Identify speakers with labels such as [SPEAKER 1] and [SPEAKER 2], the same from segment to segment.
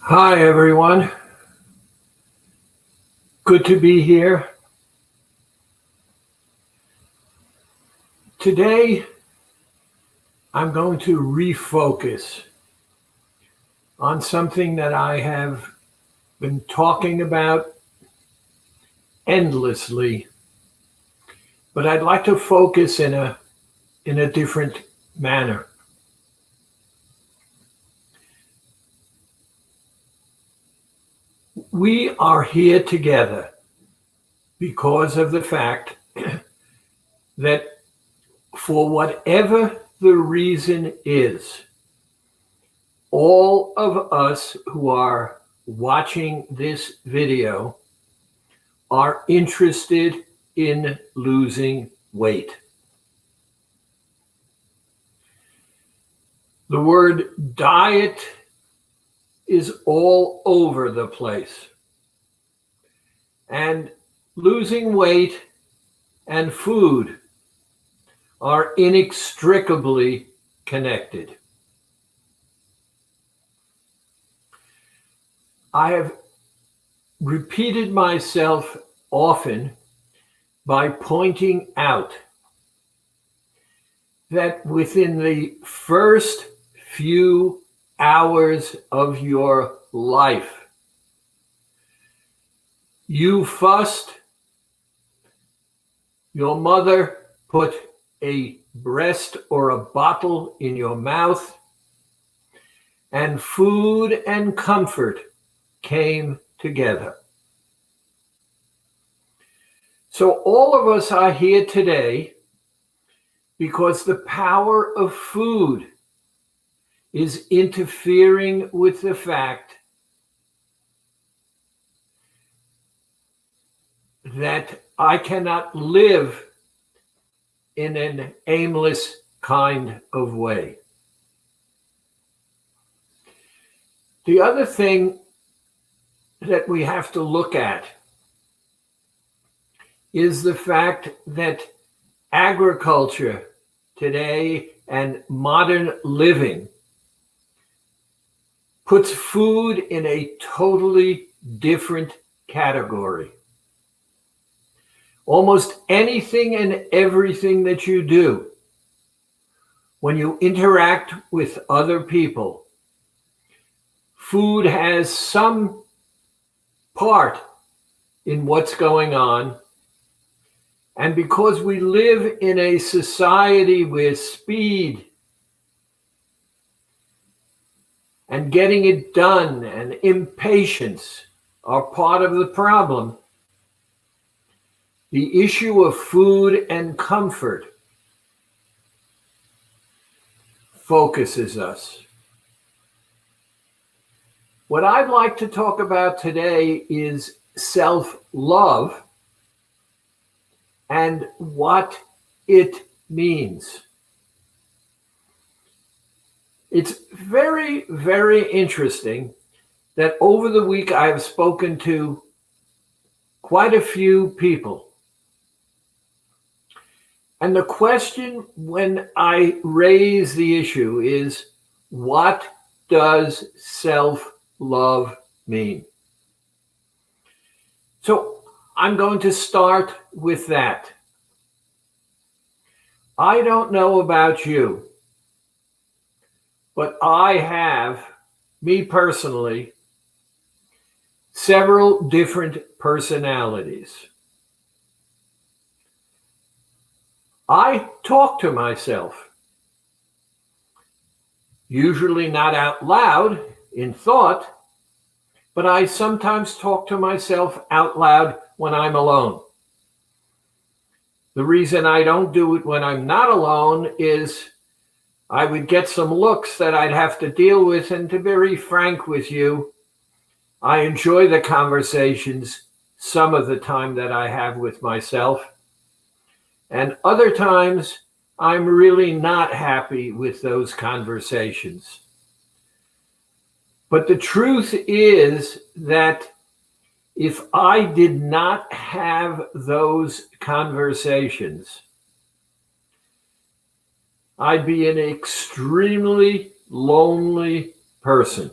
[SPEAKER 1] Hi, everyone. Good to be here. Today, I'm going to refocus on something that I have been talking about endlessly, but I'd like to focus in a different manner. We are here together because of the fact that for whatever the reason is, all of us who are watching this video are interested in losing weight. The word diet is all over the place. And losing weight and food are inextricably connected. I have repeated myself often by pointing out that within the first few hours of your life, you fussed, your mother put a breast or a bottle in your mouth, and food and comfort came together. So all of us are here today because the power of food is interfering with the fact that I cannot live in an aimless kind of way. The other thing that we have to look at is the fact that agriculture today and modern living puts food in a totally different category. Almost anything and everything that you do when you interact with other people, food has some part in what's going on. And because we live in a society where speed and getting it done and impatience are part of the problem, the issue of food and comfort focuses us. What I'd like to talk about today is self-love and what it means. It's very, very interesting that over the week I've spoken to quite a few people. And the question when I raise the issue is, what does self-love mean? So I'm going to start with that. I don't know about you, but I have, me personally, several different personalities. I talk to myself, usually not out loud in thought, but I sometimes talk to myself out loud when I'm alone. The reason I don't do it when I'm not alone is I would get some looks that I'd have to deal with. And to be very frank with you, I enjoy the conversations some of the time that I have with myself. And other times, I'm really not happy with those conversations. But the truth is that if I did not have those conversations, I'd be an extremely lonely person.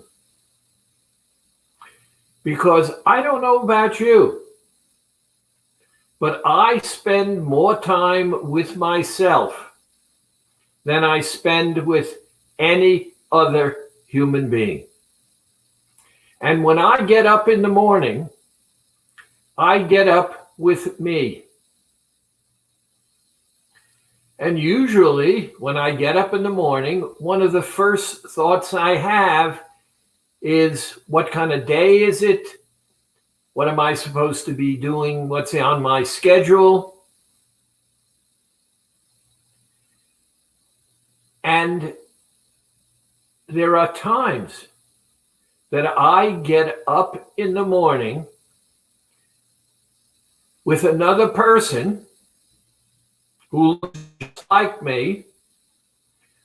[SPEAKER 1] because I don't know about you, but I spend more time with myself than I spend with any other human being. And when I get up in the morning, I get up with me. And usually, when I get up in the morning, one of the first thoughts I have is, what kind of day is it? What am I supposed to be doing? What's on my schedule? And there are times that I get up in the morning with another person who looks just like me,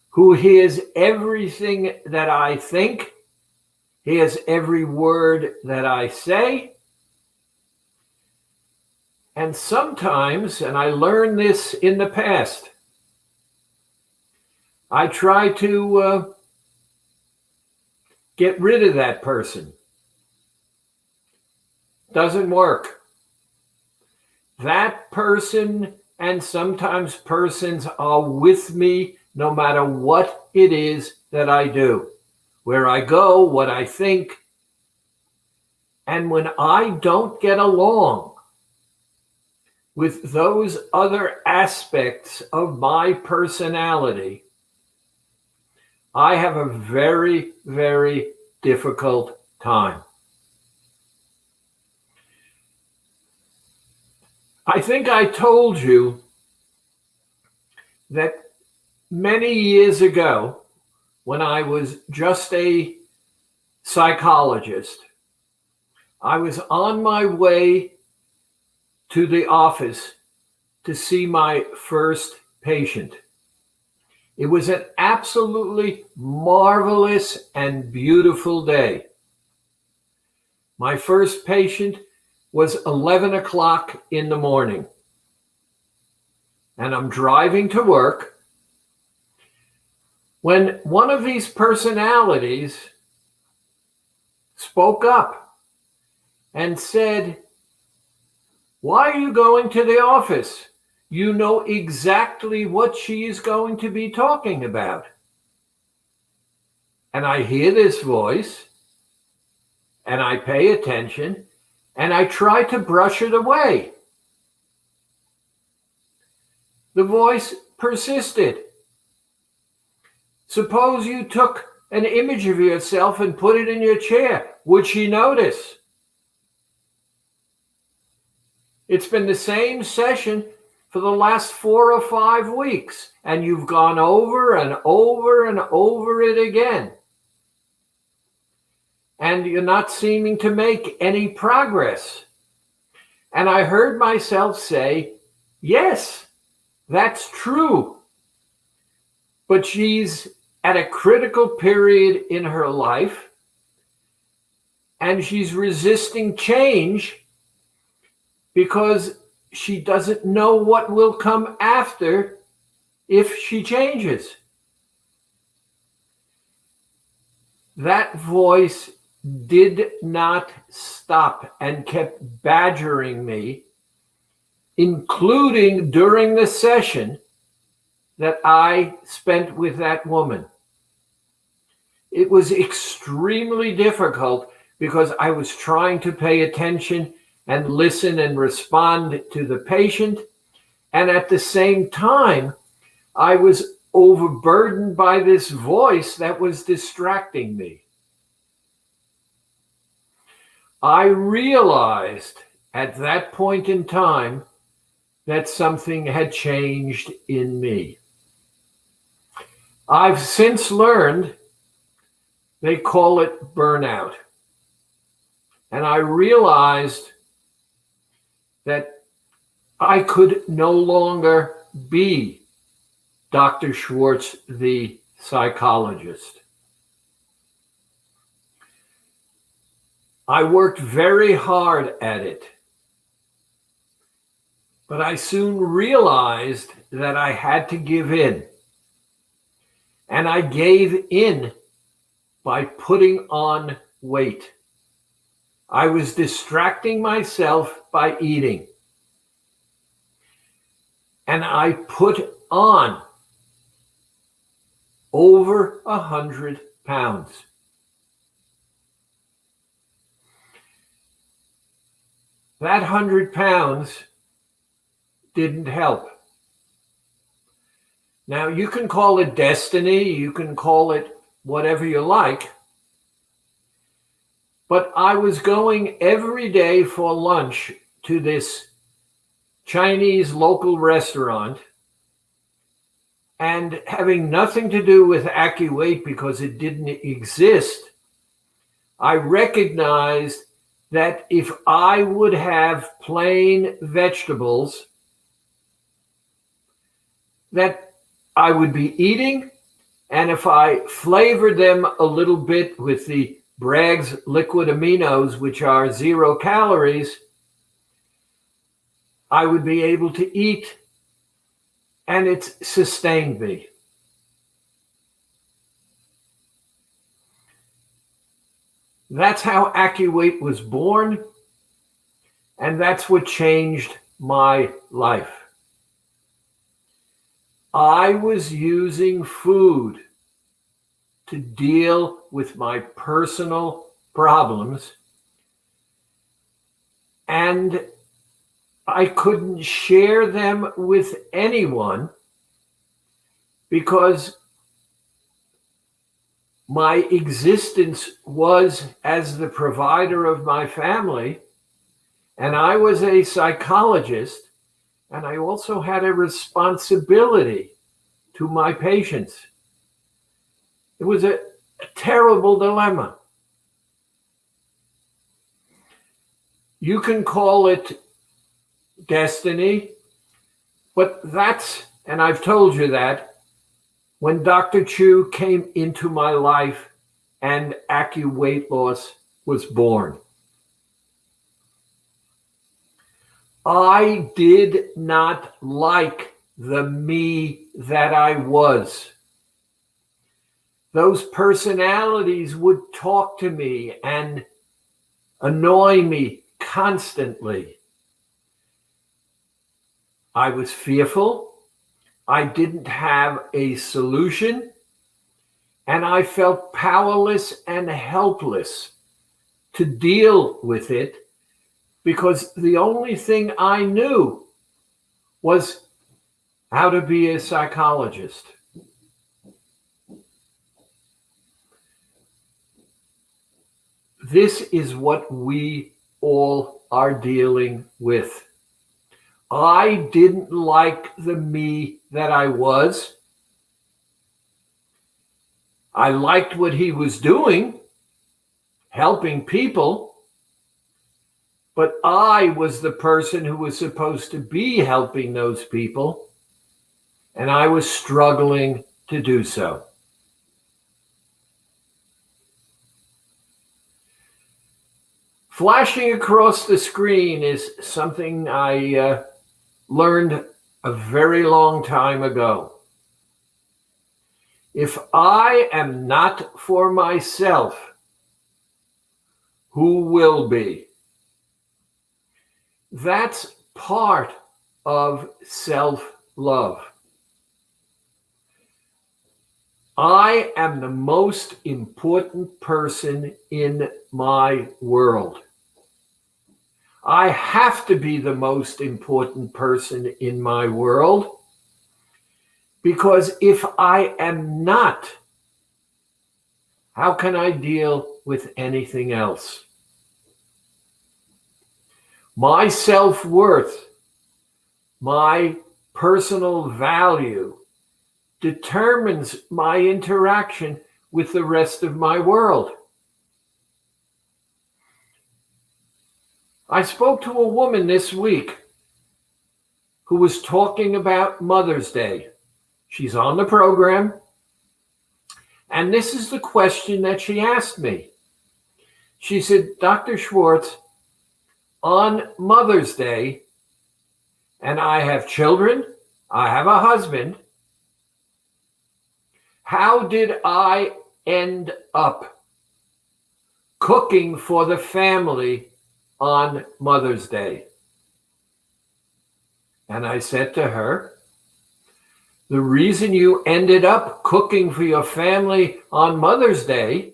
[SPEAKER 1] who hears everything that I think, hears every word that I say. And sometimes, and I learned this in the past, I try to get rid of that person. Doesn't work. That person, and sometimes persons, are with me no matter what it is that I do, where I go, what I think. And when I don't get along with those other aspects of my personality, I have a very, very difficult time. I think I told you that many years ago, when I was just a psychologist, I was on my way to the office to see my first patient. It was an absolutely marvelous and beautiful day. My first patient was 11 o'clock in the morning, and I'm driving to work when one of these personalities spoke up and said, "Why are you going to the office? You know exactly what she is going to be talking about." And I hear this voice, and I pay attention, and I try to brush it away. The voice persisted. "Suppose you took an image of yourself and put it in your chair. Would she notice?" It's been the same session for the last 4 or 5 weeks, and you've gone over and over and over it again. And you're not seeming to make any progress. And I heard myself say, yes, that's true. But she's at a critical period in her life, and she's resisting change because she doesn't know what will come after if she changes. That voice did not stop and kept badgering me, including during the session that I spent with that woman. It was extremely difficult because I was trying to pay attention and listen and respond to the patient. And at the same time, I was overburdened by this voice that was distracting me. I realized at that point in time that something had changed in me. I've since learned they call it burnout. And I realized that I could no longer be Dr. Schwartz, the psychologist. I worked very hard at it, but I soon realized that I had to give in. And I gave in by putting on weight. I was distracting myself by eating. And I put on over 100 pounds. That 100 pounds didn't help. Now, you can call it destiny, you can call it whatever you like, but I was going every day for lunch to this Chinese local restaurant, and having nothing to do with Accu because it didn't exist, I recognized that if I would have plain vegetables, that I would be eating, and if I flavored them a little bit with the Bragg's liquid aminos, which are 0 calories, I would be able to eat, and it's sustained me. That's how Accu was born, and that's what changed my life. I was using food to deal with my personal problems, and I couldn't share them with anyone because my existence was as the provider of my family, and I was a psychologist, and I also had a responsibility to my patients. It was a terrible dilemma. You can call it destiny, but that's, and I've told you that, when Dr. Chu came into my life and Accu weight loss was born. I did not like the me that I was. Those personalities would talk to me and annoy me constantly. I was fearful. I didn't have a solution, and I felt powerless and helpless to deal with it because the only thing I knew was how to be a psychologist. This is what we all are dealing with. I didn't like the me that I was. I liked what he was doing, helping people, but I was the person who was supposed to be helping those people, and I was struggling to do so. Flashing across the screen is something I learned a very long time ago. If I am not for myself, who will be? That's part of self-love. I am the most important person in my world. I have to be the most important person in my world because if I am not, how can I deal with anything else? My self-worth, my personal value determines my interaction with the rest of my world. I spoke to a woman this week who was talking about Mother's Day. She's on the program, and this is the question that she asked me. She said, Dr. Schwartz, on Mother's Day, and I have children, I have a husband, how did I end up cooking for the family on Mother's Day. And I said to her, the reason you ended up cooking for your family on Mother's Day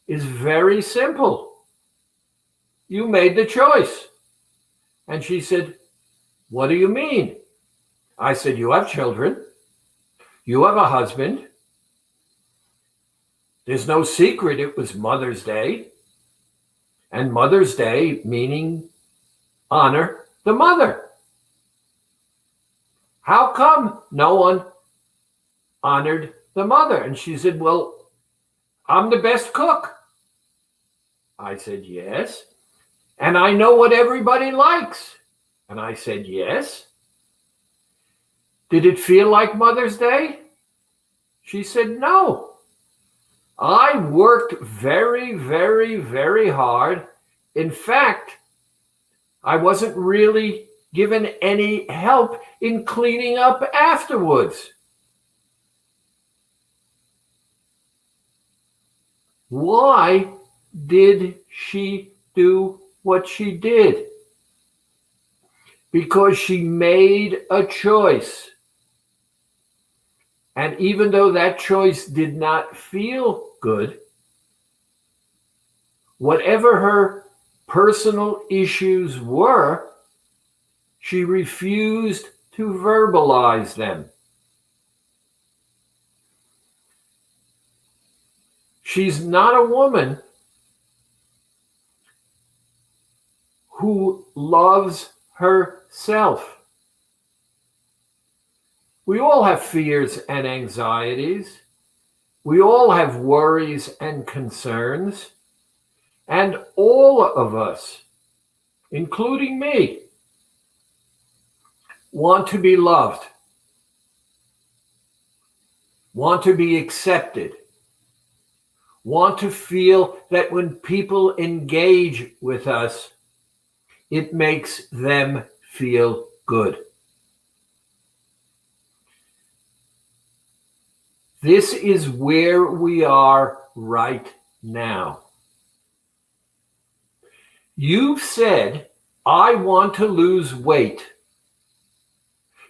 [SPEAKER 1] is very simple. You made the choice. And she said, what do you mean? I said, you have children. You have a husband. There's no secret it was Mother's Day. And Mother's Day meaning honor the mother. How come no one honored the mother? And she said, well, I'm the best cook. I said, yes. And I know what everybody likes. And I said, yes. Did it feel like Mother's Day? She said, no. I worked very, very, very hard. In fact, I wasn't really given any help in cleaning up afterwards. Why did she do what she did? Because she made a choice. And even though that choice did not feel good, whatever her personal issues were, she refused to verbalize them. She's not a woman who loves herself. We all have fears and anxieties. We all have worries and concerns. And all of us, including me, want to be loved, want to be accepted, want to feel that when people engage with us, it makes them feel good. This is where we are right now. You've said, I want to lose weight.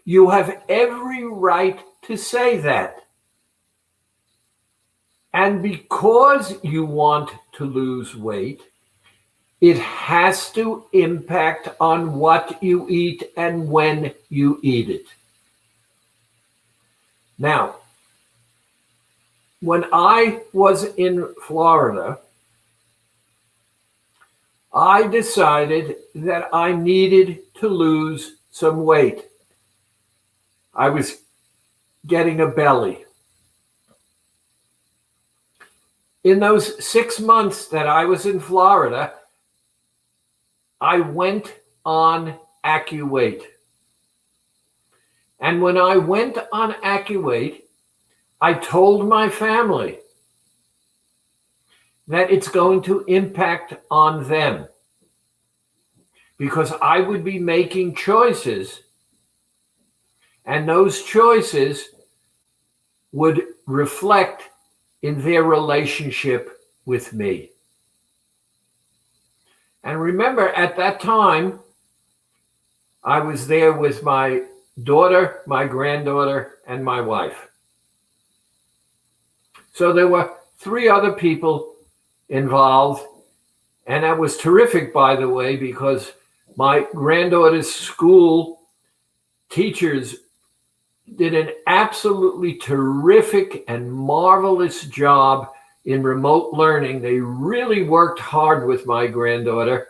[SPEAKER 1] You have every right to say that. And because you want to lose weight, it has to impact on what you eat and when you eat it. Now, when I was in Florida, I decided that I needed to lose some weight. I was getting a belly. In those 6 months that I was in Florida, I went on Accu. And when I went on Accu, I told my family that it's going to impact on them because I would be making choices, and those choices would reflect in their relationship with me. And remember, at that time, I was there with my daughter, my granddaughter, and my wife. So there were 3 other people involved. And that was terrific, by the way, because my granddaughter's school teachers did an absolutely terrific and marvelous job in remote learning. They really worked hard with my granddaughter.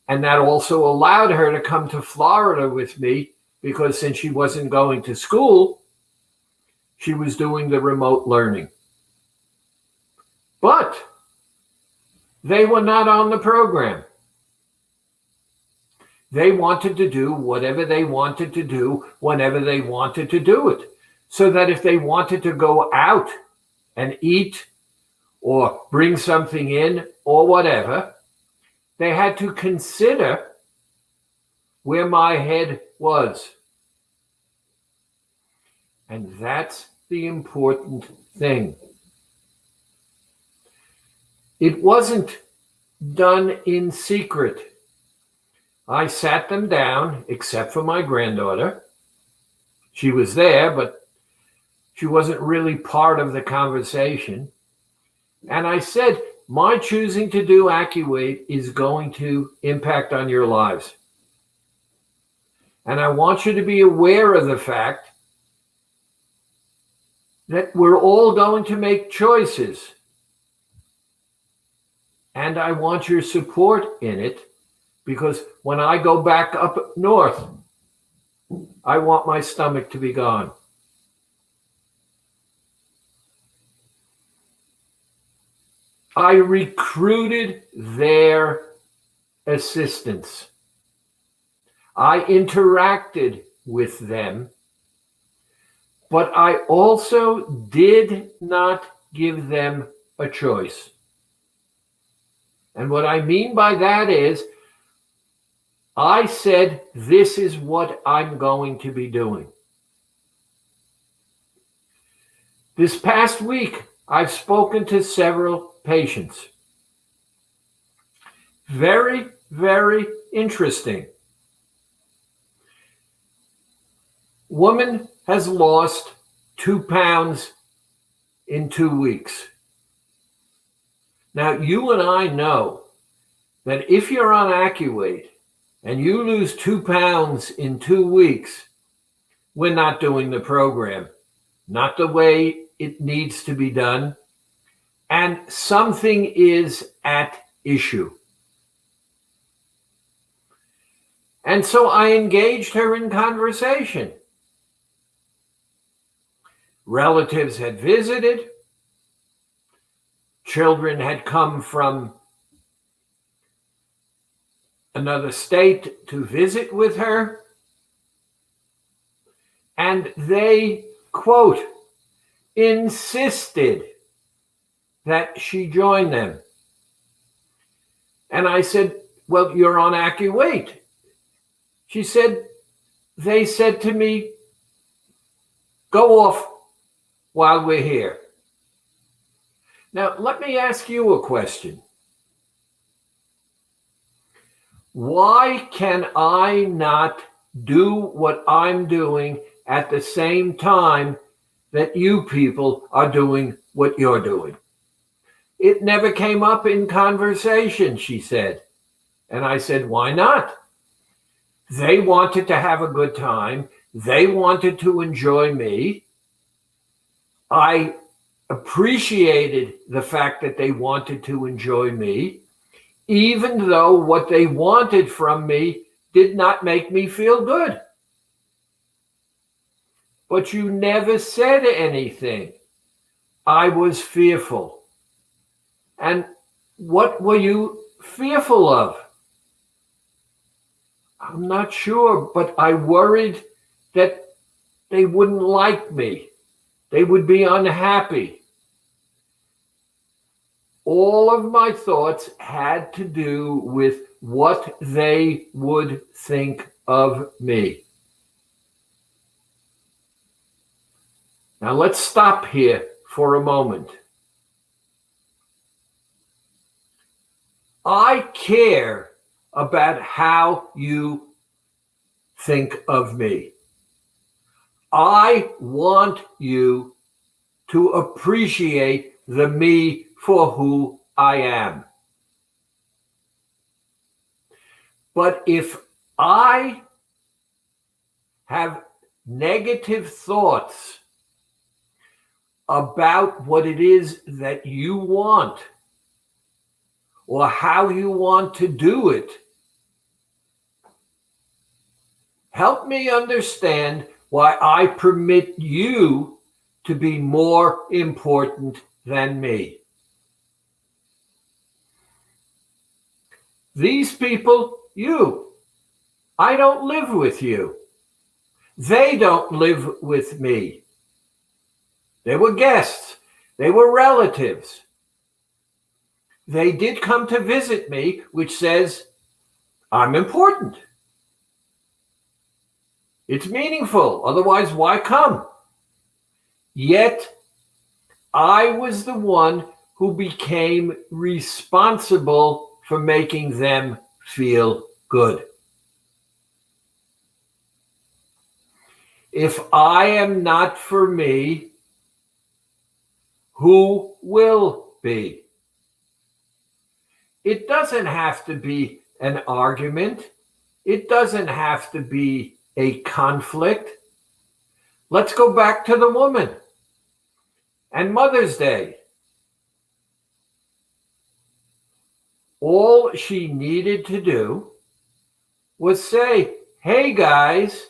[SPEAKER 1] And that also allowed her to come to Florida with me because since she wasn't going to school, she was doing the remote learning. But they were not on the program. They wanted to do whatever they wanted to do whenever they wanted to do it. So that if they wanted to go out and eat or bring something in or whatever, they had to consider where my head was. And that's the important thing. It wasn't done in secret. I sat them down, except for my granddaughter. She was there, but she wasn't really part of the conversation. And I said, my choosing to do Accu is going to impact on your lives. And I want you to be aware of the fact that we're all going to make choices. And I want your support in it, because when I go back up north, I want my stomach to be gone. I recruited their assistance. I interacted with them, but I also did not give them a choice. And what I mean by that is, I said, this is what I'm going to be doing. This past week, I've spoken to several patients. Very, very interesting. Woman has lost 2 pounds in 2 weeks. Now, you and I know that if you're on Accu and you lose 2 pounds in 2 weeks, we're not doing the program, not the way it needs to be done, and something is at issue. And so I engaged her in conversation. Relatives had visited. Children had come from another state to visit with her. And they, quote, insisted that she join them. And I said, well, you're on Accu. She said, they said to me, go off while we're here. Now, let me ask you a question. Why can I not do what I'm doing at the same time that you people are doing what you're doing? It never came up in conversation, she said. And I said, why not? They wanted to have a good time. They wanted to enjoy me. I appreciated the fact that they wanted to enjoy me, even though what they wanted from me did not make me feel good. But you never said anything. I was fearful. And what were you fearful of? I'm not sure, but I worried that they wouldn't like me. They would be unhappy. All of my thoughts had to do with what they would think of me. Now let's stop here for a moment. I care about how you think of me. I want you to appreciate the me for who I am. But if I have negative thoughts about what it is that you want or how you want to do it, help me understand why I permit you to be more important than me. These people, I don't live with you. They don't live with me. They were guests. They were relatives. They did come to visit me, which says I'm important. It's meaningful. Otherwise, why come? Yet, I was the one who became responsible for making them feel good. If I am not for me, who will be? It doesn't have to be an argument. It doesn't have to be a conflict. Let's go back to the woman and Mother's Day. All she needed to do was say, hey guys,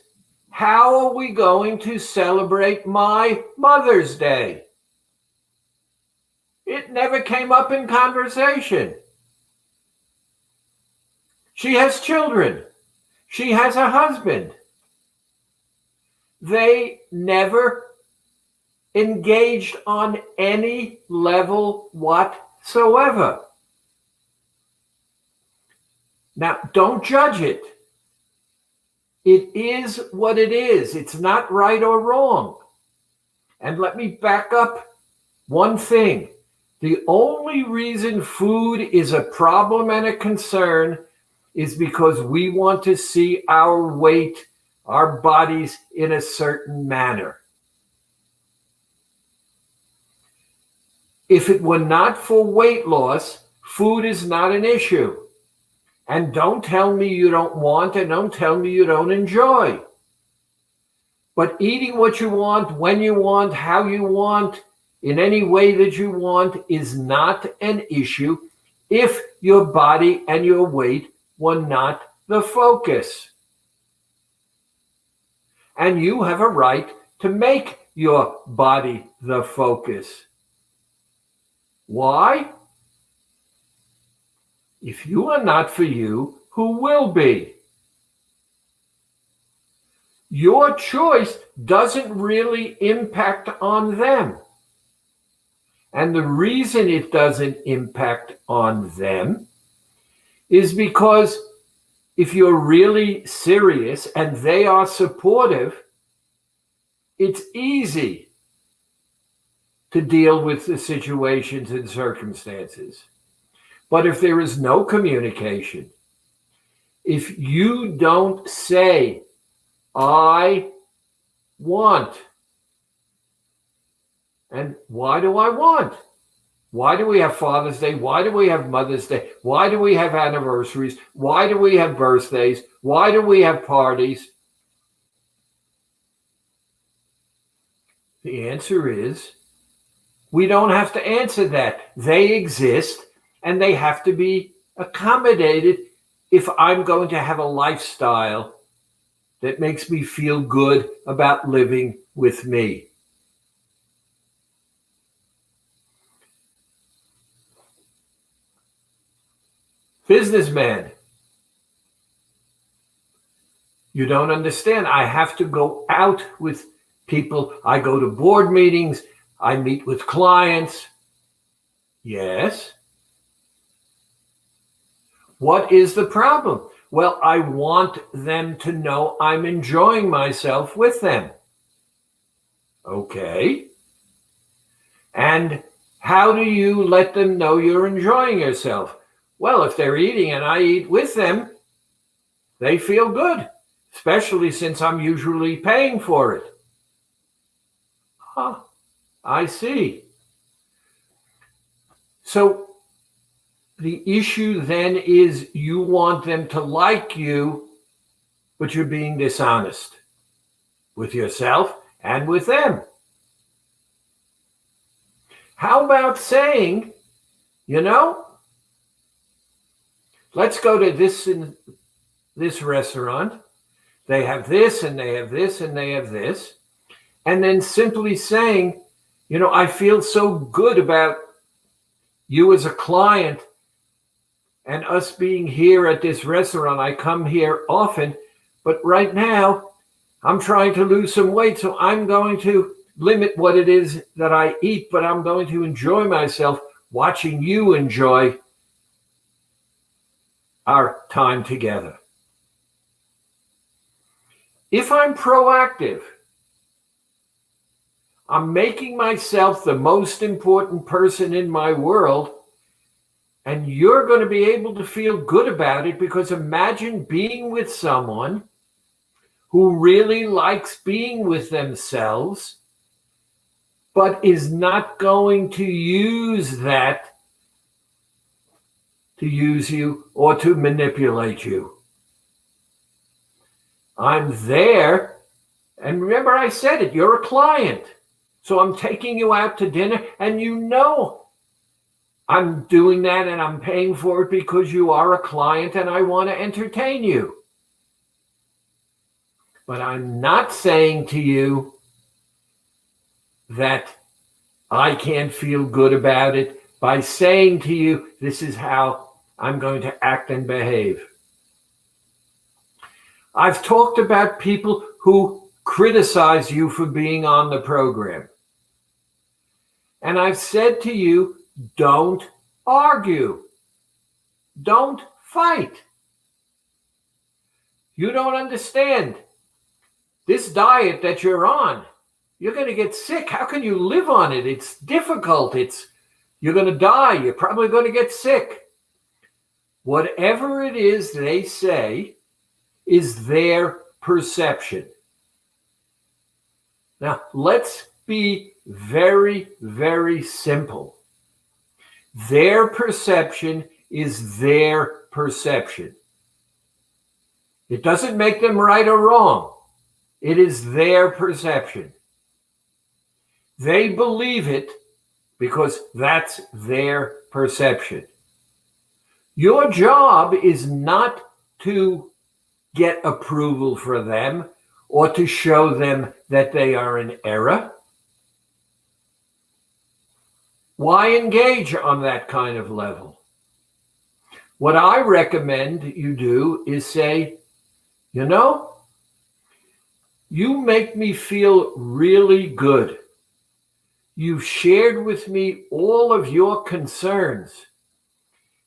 [SPEAKER 1] how are we going to celebrate my Mother's Day? It never came up in conversation. She has children. She has a husband. They never engaged on any level whatsoever. Now, don't judge it. It is what it is. It's not right or wrong. And let me back up one thing. The only reason food is a problem and a concern is because we want to see our weight, our bodies in a certain manner. If it were not for weight loss, food is not an issue. And don't tell me you don't want, and don't tell me you don't enjoy. But eating what you want, when you want, how you want, in any way that you want is not an issue if your body and your weight were not the focus. And you have a right to make your body the focus. Why? If you are not for you, who will be? Your choice doesn't really impact on them. And the reason it doesn't impact on them is because if you're really serious and they are supportive, it's easy to deal with the situations and circumstances. But if there is no communication, if you don't say, I want, and why do I want? Why do we have Father's Day? Why do we have Mother's Day? Why do we have anniversaries? Why do we have birthdays? Why do we have parties? The answer is, we don't have to answer that. They exist. And they have to be accommodated if I'm going to have a lifestyle that makes me feel good about living with me. Businessman, you don't understand. I have to go out with people. I go to board meetings. I meet with clients. Yes. What is the problem? Well, I want them to know I'm enjoying myself with them. Okay. And how do you let them know you're enjoying yourself? Well, if they're eating and I eat with them, they feel good, especially since I'm usually paying for it. Huh, I see. So the issue then is you want them to like you, but you're being dishonest with yourself and with them. How about saying, let's go to this restaurant. They have this and they have this and they have this. And then simply saying, I feel so good about you as a client and us being here at this restaurant. I come here often, but right now I'm trying to lose some weight. So I'm going to limit what it is that I eat, but I'm going to enjoy myself watching you enjoy our time together. If I'm proactive, I'm making myself the most important person in my world, and you're going to be able to feel good about it, because imagine being with someone who really likes being with themselves, but is not going to use that to use you or to manipulate you. I'm there, and remember I said it, you're a client. So I'm taking you out to dinner, and you know I'm doing that and I'm paying for it because you are a client and I want to entertain you. But I'm not saying to you that I can't feel good about it by saying to you, this is how I'm going to act and behave. I've talked about people who criticize you for being on the program. And I've said to you, don't argue. Don't fight. You don't understand. This diet that you're on, you're going to get sick. How can you live on it? It's difficult. You're going to die. You're probably going to get sick. Whatever it is they say is their perception. Now, let's be very, very simple. Their perception is their perception. It doesn't make them right or wrong. It is their perception. They believe it because that's their perception. Your job is not to get approval for them or to show them that they are in error. Why engage on that kind of level? What I recommend you do is say, you know, you make me feel really good. You've shared with me all of your concerns,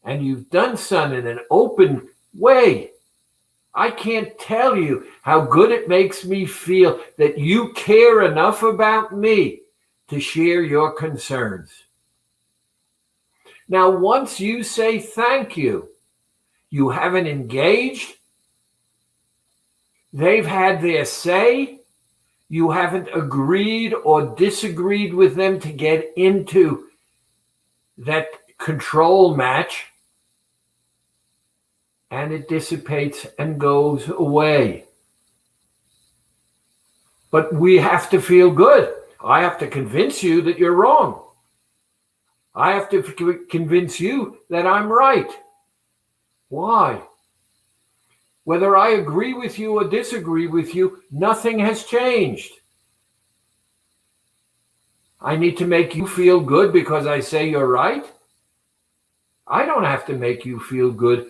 [SPEAKER 1] and you've done so in an open way. I can't tell you how good it makes me feel that you care enough about me to share your concerns. Now, once you say thank you, you haven't engaged. They've had their say. You haven't agreed or disagreed with them to get into that control match. And it dissipates and goes away. But we have to feel good. I have to convince you that you're wrong. I have to convince you that I'm right. Why? Whether I agree with you or disagree with you, nothing has changed. I need to make you feel good because I say you're right. I don't have to make you feel good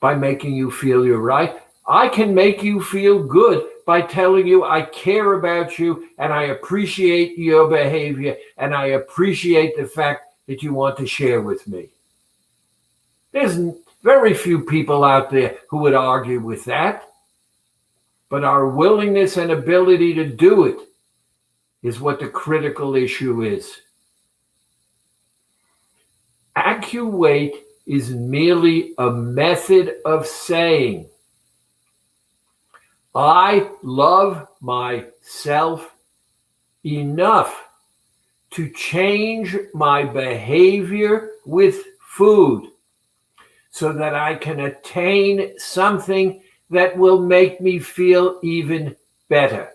[SPEAKER 1] by making you feel you're right. I can make you feel good by telling you I care about you and I appreciate your behavior and I appreciate the fact that you want to share with me. There's very few people out there who would argue with that, but our willingness and ability to do it is what the critical issue is. Accu is merely a method of saying, I love myself enough to change my behavior with food so that I can attain something that will make me feel even better.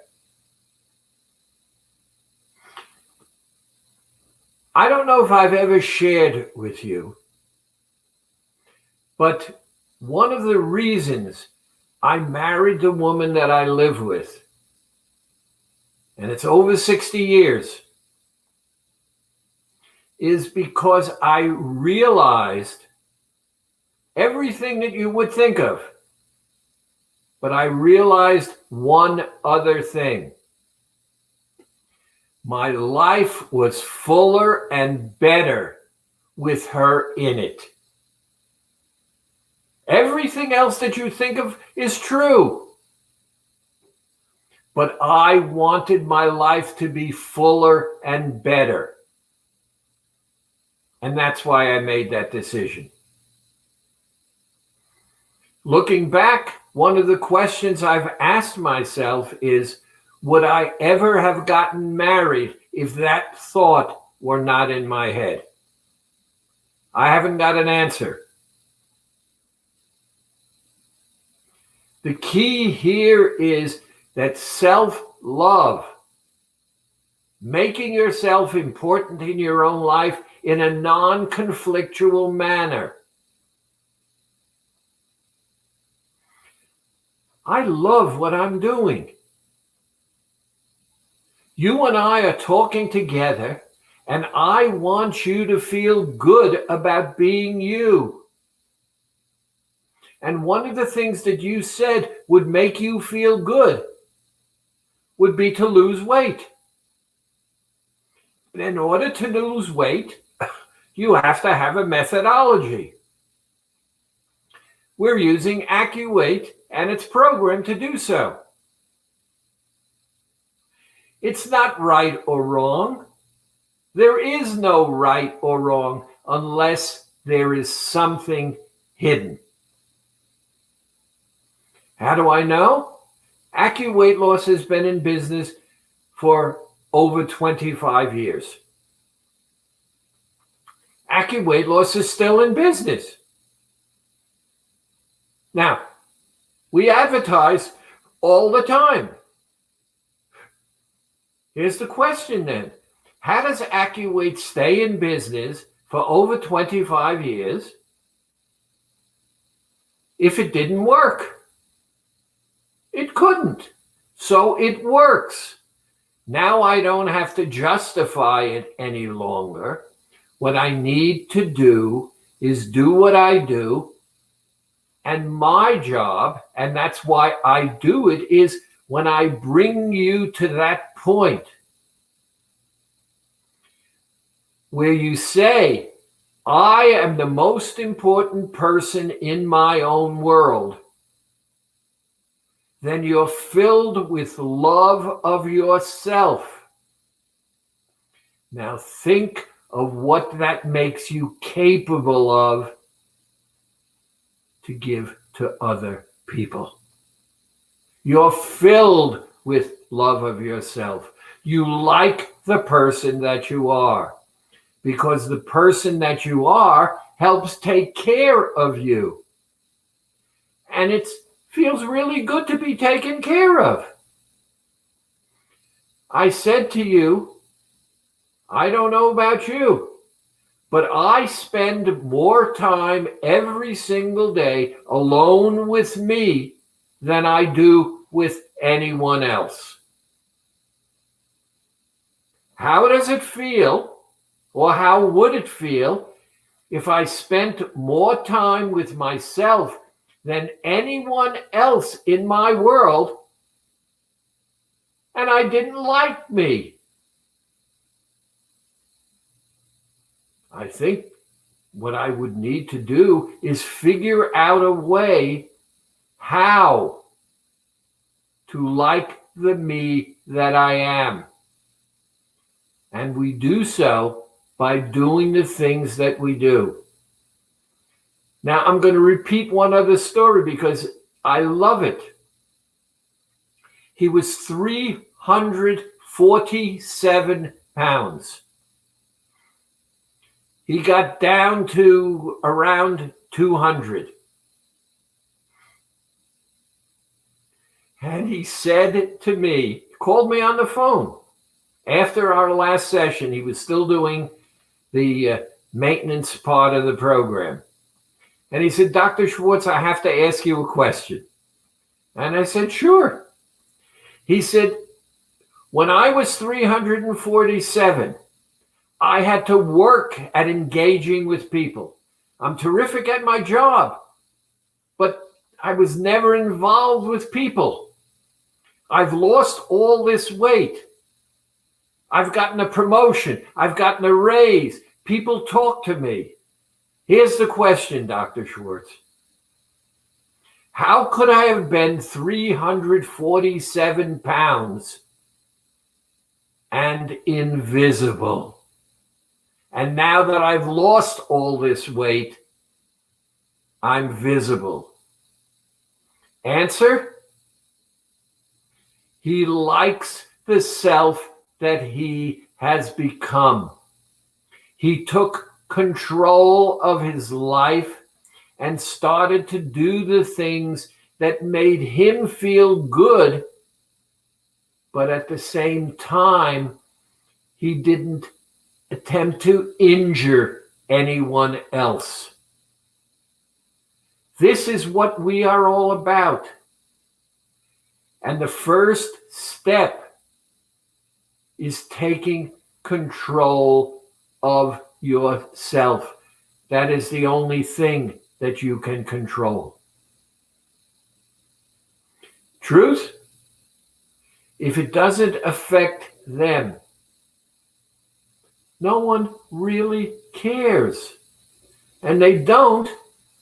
[SPEAKER 1] I don't know if I've ever shared with you, but one of the reasons I married the woman that I live with, and it's over 60 years, is because I realized everything that you would think of, but I realized one other thing. My life was fuller and better with her in it. Everything else that you think of is true. but I wanted my life to be fuller and better. And that's why I made that decision. Looking back, one of the questions I've asked myself is, would I ever have gotten married if that thought were not in my head? I haven't got an answer. The key here is that self-love, making yourself important in your own life in a non-conflictual manner. I love what I'm doing. You and I are talking together, and I want you to feel good about being you. And one of the things that you said would make you feel good would be to lose weight. But in order to lose weight, you have to have a methodology. We're using Accu and its program to do so. It's not right or wrong. There is no right or wrong unless there is something hidden. How do I know? Accu Weight Loss has been in business for over 25 years. Accu Weight Loss is still in business. Now, we advertise all the time. Here's the question then. How does Accu stay in business for over 25 years if it didn't work? It couldn't. So it works. Now I don't have to justify it any longer. What I need to do is do what I do. And my job, and that's why I do it, is when I bring you to that point where you say, I am the most important person in my own world, then you're filled with love of yourself. Now think of what that makes you capable of to give to other people. You're filled with love of yourself. You like the person that you are because the person that you are helps take care of you. And it feels really good to be taken care of. I said to you, I don't know about you, but I spend more time every single day alone with me than I do with anyone else. How does it feel, or how would it feel, if I spent more time with myself than anyone else in my world, and I didn't like me? I think what I would need to do is figure out a way how to like the me that I am. And we do so by doing the things that we do. Now, I'm going to repeat one other story because I love it. He was 347 pounds. He got down to around 200. And he said to me, called me on the phone. After our last session, he was still doing the maintenance part of the program. And he said, Dr. Schwartz, I have to ask you a question. And I said, sure. He said, when I was 347, I had to work at engaging with people. I'm terrific at my job, but I was never involved with people. I've lost all this weight. I've gotten a promotion. I've gotten a raise. People talk to me. Here's the question, Dr. Schwartz. How could I have been 347 pounds and invisible? And now that I've lost all this weight, I'm visible. Answer: he likes the self that he has become. He took control of his life and started to do the things that made him feel good, but at the same time, he didn't attempt to injure anyone else. This is what we are all about. And the first step is taking control of yourself. That is the only thing that you can control. Truth? If it doesn't affect them, no one really cares. And they don't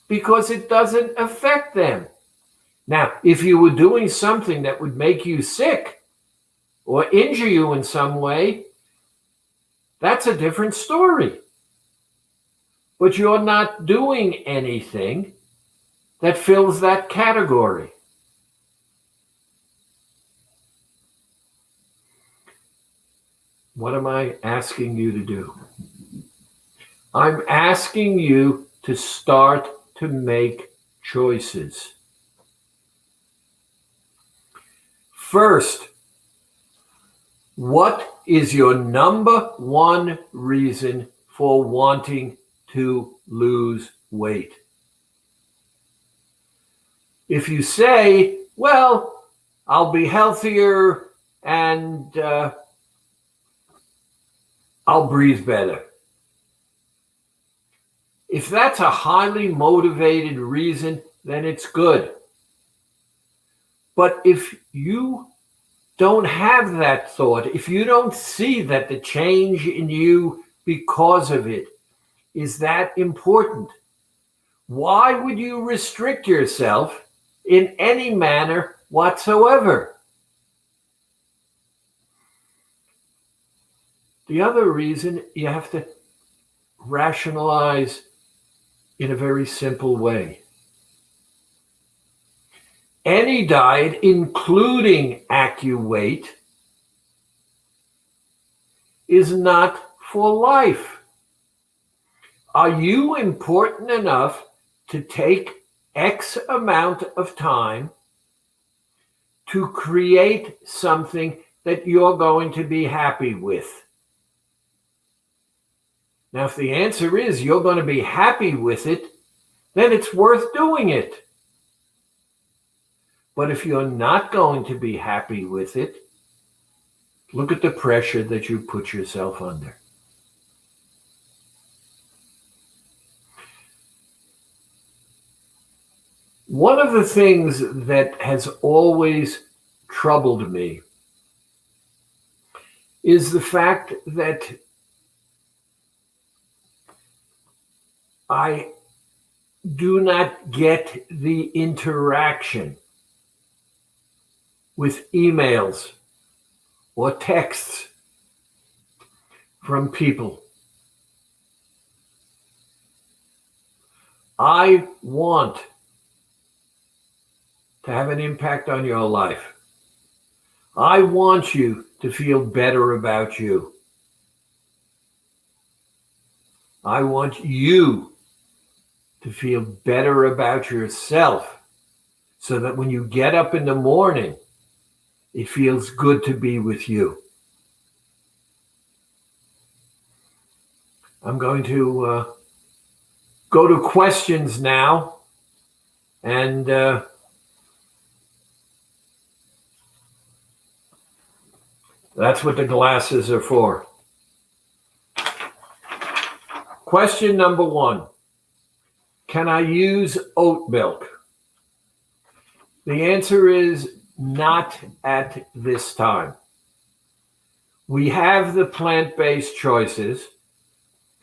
[SPEAKER 1] because it doesn't affect them. Now, if you were doing something that would make you sick or injure you in some way, that's a different story. But you're not doing anything that fills that category. What am I asking you to do? I'm asking you to start to make choices. First, what is your number one reason for wanting to lose weight? If you say, well, I'll be healthier and I'll breathe better. If that's a highly motivated reason, then it's good. But if you don't have that thought, if you don't see that the change in you because of it is that important, why would you restrict yourself in any manner whatsoever? The other reason, you have to rationalize in a very simple way. Any diet, including Accu weight, is not for life. Are you important enough to take X amount of time to create something that you're going to be happy with? Now, if the answer is you're going to be happy with it, then it's worth doing it. But if you're not going to be happy with it, look at the pressure that you put yourself under. One of the things that has always troubled me is the fact that I do not get the interaction with emails or texts from people. I want to have an impact on your life. I want you to feel better about you. I want you to feel better about yourself so that when you get up in the morning, it feels good to be with you. I'm going to go to questions now, and that's what the glasses are for. Question number 1. Can I use oat milk? The answer is not at this time. We have the plant-based choices,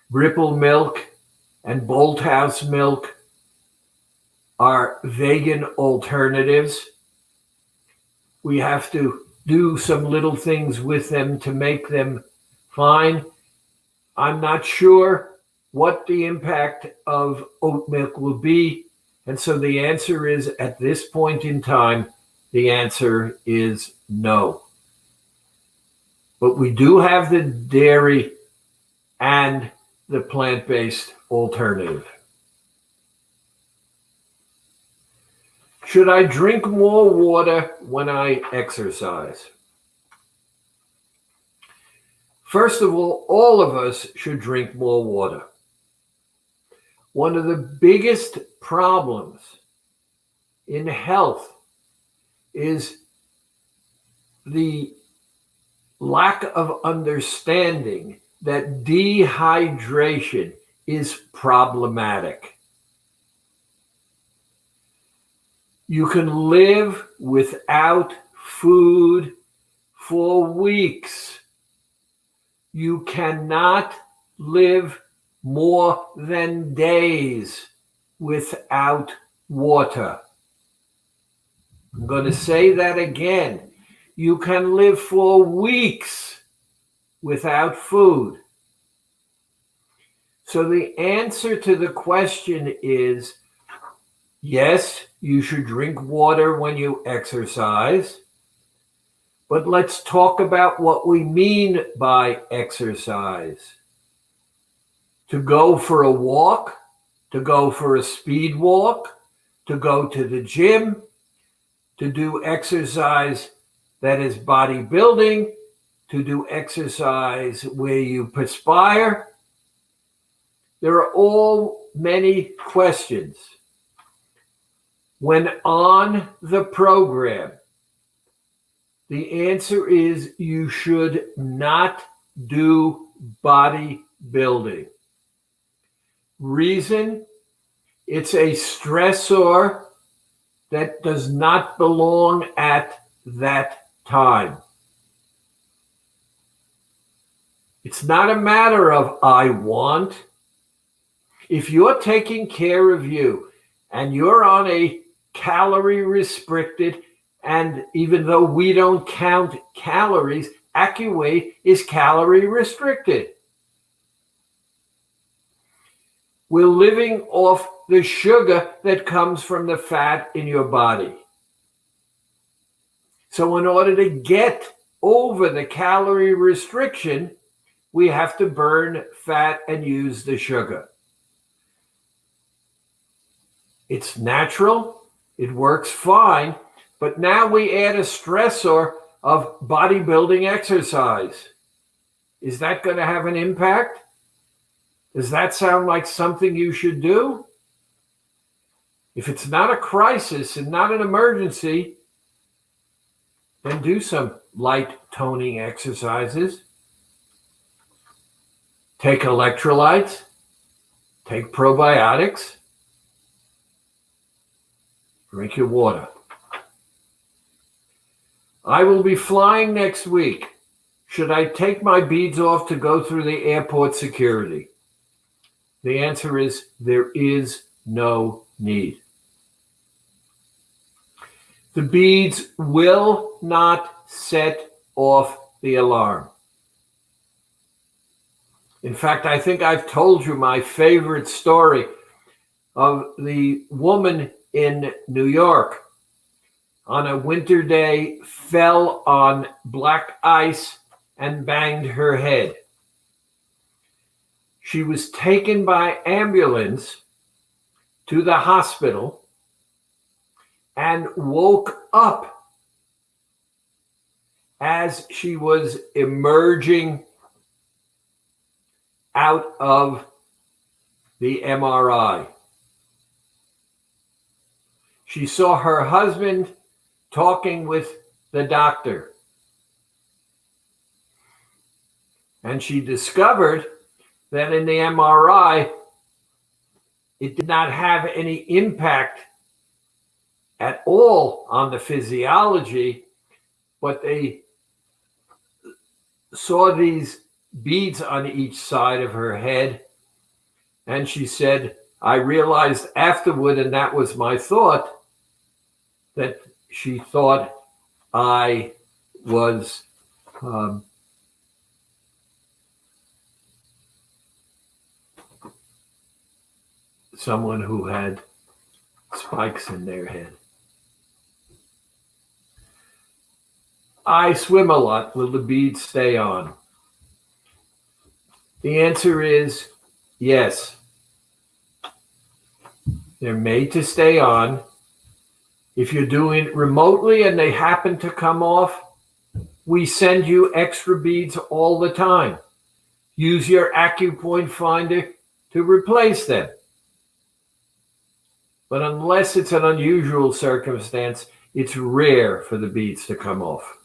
[SPEAKER 1] Ripple milk and Bolthouse milk. are vegan alternatives. We have to do some little things with them to make them fine. I'm not sure what the impact of oat milk will be. And so the answer is, at this point in time, the answer is no. But we do have the dairy and the plant-based alternative. Should I drink more water when I exercise? First of all of us should drink more water. One of the biggest problems in health is the lack of understanding that dehydration is problematic. You can live without food for weeks. You cannot live more than days without water. I'm going to say that again. You can live for weeks without food. So the answer to the question is, yes, you should drink water when you exercise, but let's talk about what we mean by exercise. To go for a walk, to go for a speed walk, to go to the gym, to do exercise that is bodybuilding, to do exercise where you perspire. There are all many questions. When on the program, the answer is you should not do bodybuilding. Reason, it's a stressor that does not belong at that time. It's not a matter of I want. If you're taking care of you and you're on a calorie restricted, and even though we don't count calories, Accu is calorie restricted. We're living off the sugar that comes from the fat in your body. So in order to get over the calorie restriction, we have to burn fat and use the sugar. It's natural, it works fine, but now we add a stressor of bodybuilding exercise. Is that going to have an impact? Does that sound like something you should do? If it's not a crisis and not an emergency, then do some light toning exercises. Take electrolytes, take probiotics, drink your water. I will be flying next week. Should I take my beads off to go through the airport security? The answer is there is no need. The beads will not set off the alarm. In fact, I think I've told you my favorite story of the woman in New York on a winter day fell on black ice and banged her head. She was taken by ambulance to the hospital and woke up as she was emerging out of the MRI. She saw her husband talking with the doctor. And she discovered that in the MRI, it did not have any impact at all on the physiology, but they saw these beads on each side of her head. And she said, I realized afterward, and that was my thought, that she thought I was someone who had spikes in their head. I swim a lot. Will the beads stay on? The answer is yes. They're made to stay on. If you're doing it remotely and they happen to come off, we send you extra beads all the time. Use your Accu point finder to replace them. But unless it's an unusual circumstance, it's rare for the beads to come off.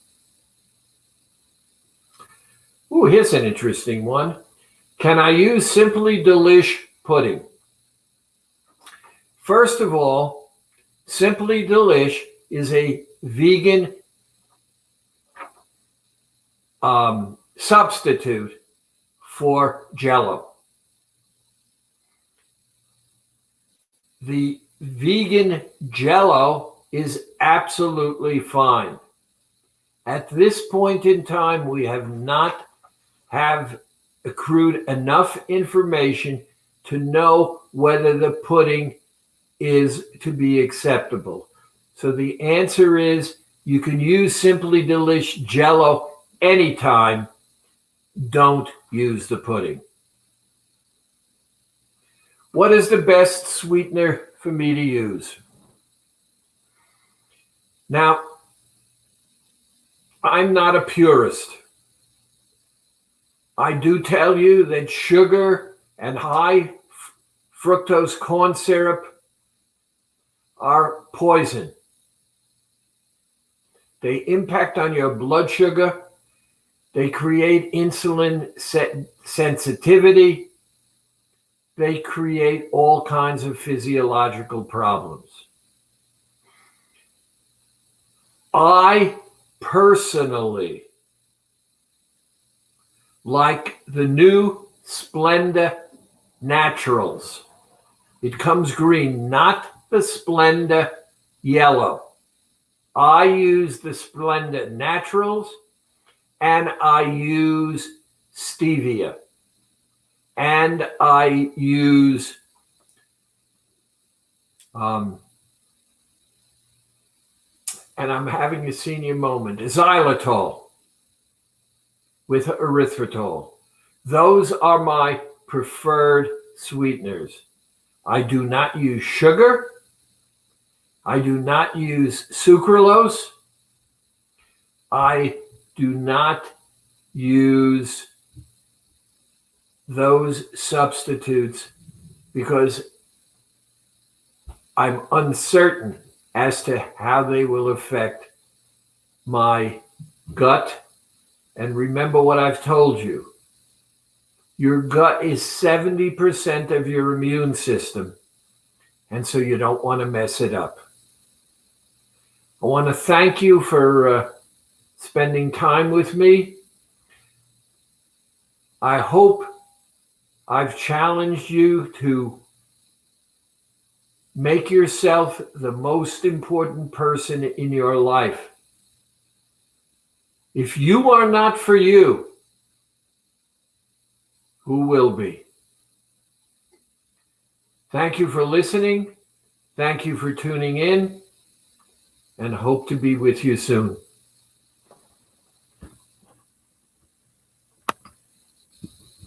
[SPEAKER 1] Ooh, here's an interesting one. Can I use Simply Delish pudding? First of all, Simply Delish is a vegan substitute for Jell-O. The vegan Jell-O is absolutely fine. At this point in time, we have not accrued enough information to know whether the pudding is to be acceptable. So the answer is you can use Simply Delish Jell-O anytime. Don't use the pudding. What is the best sweetener for me to use? Now, I'm not a purist. I do tell you that sugar and high fructose corn syrup are poison. They impact on your blood sugar. They create insulin sensitivity. They create all kinds of physiological problems. I personally like the new Splenda Naturals. It comes green, not the Splenda yellow. I use the Splenda Naturals, and I use stevia. And I use and I'm having a senior moment, xylitol with erythritol. Those are my preferred sweeteners. I do not use sugar. I do not use sucralose. I do not use those substitutes because I'm uncertain as to how they will affect my gut. And remember what I've told you. Your gut is 70% of your immune system, and so you don't want to mess it up. I want to thank you for spending time with me. I hope I've challenged you to make yourself the most important person in your life. If you are not for you, who will be? Thank you for listening. Thank you for tuning in, and hope to be with you soon.